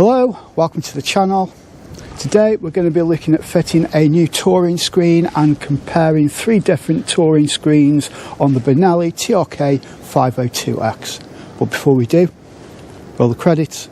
Hello, welcome to the channel. Today we're going to be looking at fitting a new touring screen and comparing 3 different touring screens on the Benelli TRK 502X. But before we do, roll the credits.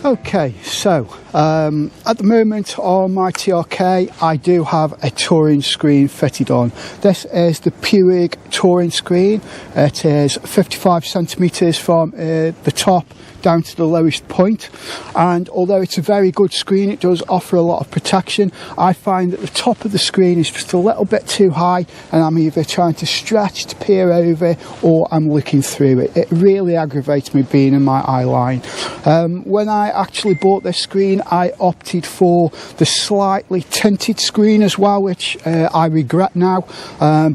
Okay, so at the moment on my TRK I do have a touring screen fitted on. This is the Puig touring screen. It is 55 centimeters from the top down to the lowest point, and although it's a very good screen, it does offer a lot of protection. I find that the top of the screen is just a little bit too high, and I'm either trying to stretch to peer over or I'm looking through it. It really aggravates me being in my eye line. When I actually bought this screen, I opted for the slightly tinted screen as well, which I regret now,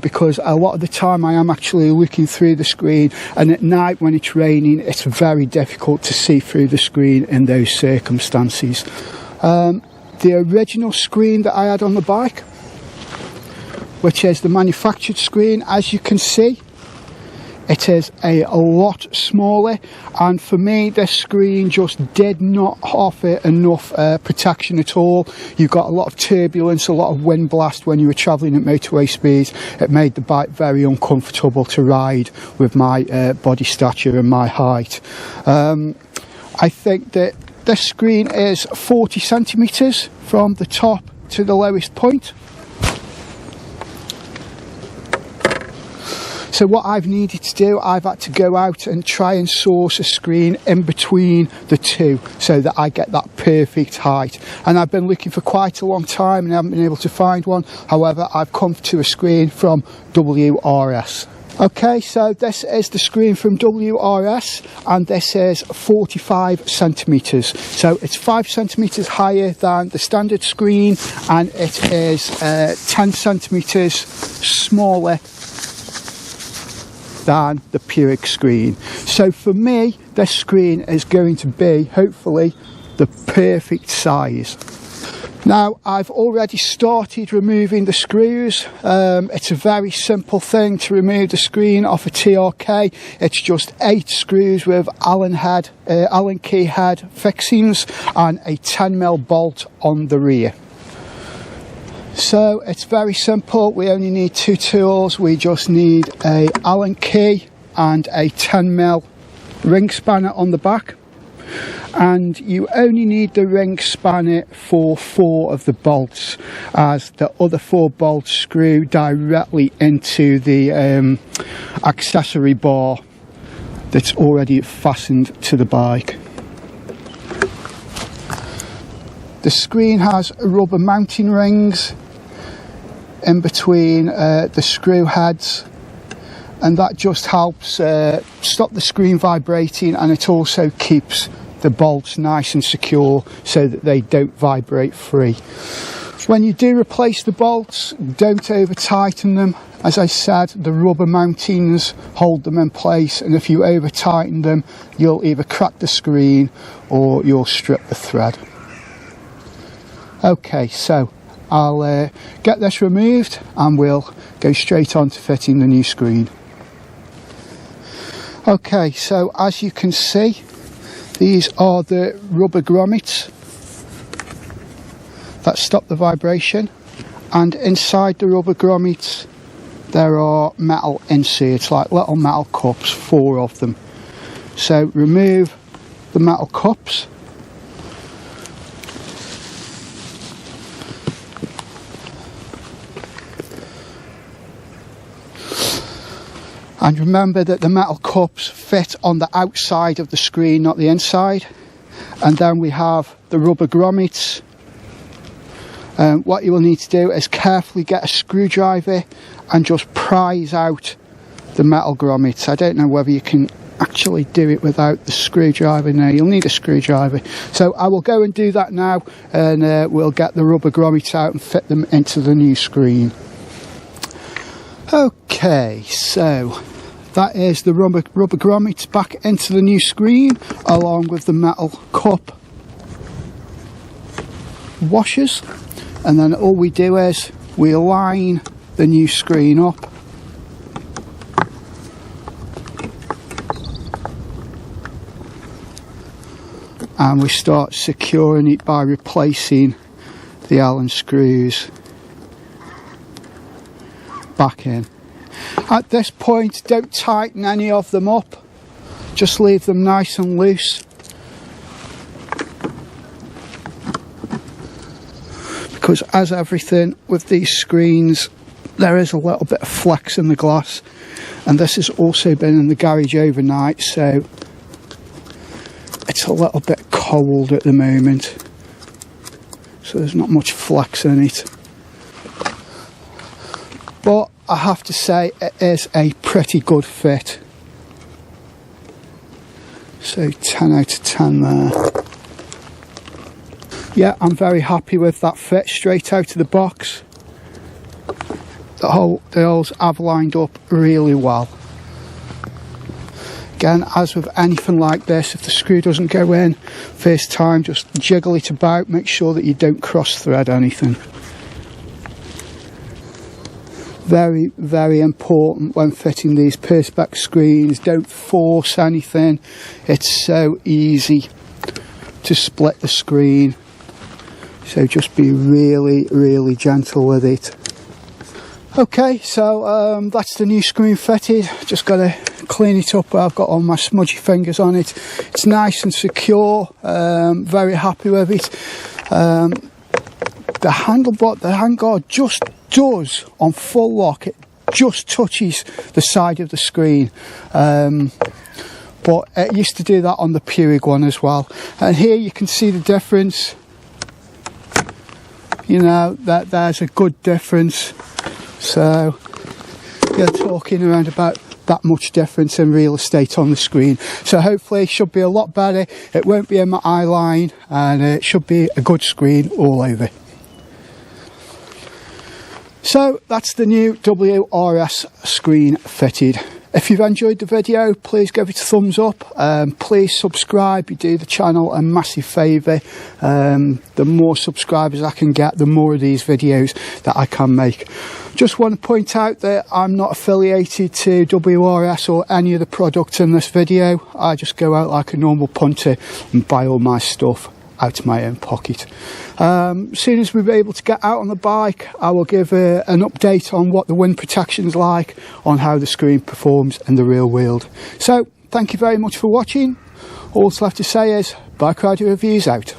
because a lot of the time I am actually looking through the screen, and at night when it's raining it's very difficult to see through the screen in those circumstances. The original screen that I had on the bike, which is the manufactured screen, as you can see, it is a lot smaller, and for me this screen just did not offer enough protection at all. You've got a lot of turbulence, a lot of wind blast when you were travelling at motorway speeds. It made the bike very uncomfortable to ride with my body stature and my height. I think that this screen is 40 centimeters from the top to the lowest point. So what I've needed to do, I've had to go out and try and source a screen in between the two so that I get that perfect height. And I've been looking for quite a long time and haven't been able to find one. However, I've come to a screen from WRS. Okay, so this is the screen from WRS, and this is 45 centimeters. So it's 5 centimeters higher than the standard screen, and it is 10 centimeters smaller than the Puig screen. So for me, this screen is going to be, hopefully, the perfect size. Now, I've already started removing the screws. It's a very simple thing to remove the screen off a TRK. It's just 8 screws with Allen key head fixings and a 10mm bolt on the rear. So it's very simple. We only need 2 tools. We just need a Allen key and a 10mm ring spanner on the back, and you only need the ring spanner for 4 of the bolts, as the other 4 bolts screw directly into the accessory bar that's already fastened to the bike. The screen has rubber mounting rings in between the screw heads, and that just helps stop the screen vibrating, and it also keeps the bolts nice and secure so that they don't vibrate free. When you do replace the bolts, don't over tighten them. As I said, the rubber mountings hold them in place, and if you over tighten them, you'll either crack the screen or you'll strip the thread. Okay, so I'll get this removed and we'll go straight on to fitting the new screen. Okay, so as you can see, these are the rubber grommets that stop the vibration, and inside the rubber grommets there are metal inserts, like little metal cups, 4 of them. So remove the metal cups. And remember that the metal cups fit on the outside of the screen, not the inside. And then we have the rubber grommets. What you will need to do is carefully get a screwdriver and just prise out the metal grommets. I don't know whether you can actually do it without the screwdriver. No, you'll need a screwdriver. So I will go and do that now, and we'll get the rubber grommets out and fit them into the new screen. Okay, so that is the rubber grommets back into the new screen, along with the metal cup washers, and then all we do is we line the new screen up, and we start securing it by replacing the Allen screws back in. At this point, don't tighten any of them up, just leave them nice and loose, because as everything with these screens, there is a little bit of flex in the glass, and this has also been in the garage overnight, so it's a little bit cold at the moment, so there's not much flex in it. But I have to say it is a pretty good fit. So 10 out of 10 there. Yeah, I'm very happy with that fit straight out of the box. The holes have lined up really well. Again, as with anything like this, if the screw doesn't go in first time, just jiggle it about, make sure that you don't cross thread anything. Very, very important when fitting these Perspex screens, don't force anything. It's so easy to split the screen, so just be really, really gentle with it. Okay, so that's the new screen fitted. Just got to clean it up where I've got all my smudgy fingers on it. It's nice and secure, very happy with it. The handguard just does on full lock, it just touches the side of the screen, but it used to do that on the Puig one as well. And here you can see the difference, you know, that there's a good difference. So you're talking around about that much difference in real estate on the screen. So hopefully it should be a lot better, it won't be in my eye line, and it should be a good screen all over. So that's the new WRS screen fitted. If you've enjoyed the video, please give it a thumbs up. Please subscribe, you do the channel a massive favour. The more subscribers I can get, the more of these videos that I can make. Just want to point out that I'm not affiliated to WRS or any of the products in this video. I just go out like a normal punter and buy all my stuff out of my own pocket. As soon as we're able to get out on the bike, I will give an update on what the wind protection is like, on how the screen performs in the real world. So thank you very much for watching. All that's left to say is Bike Rider Reviews out.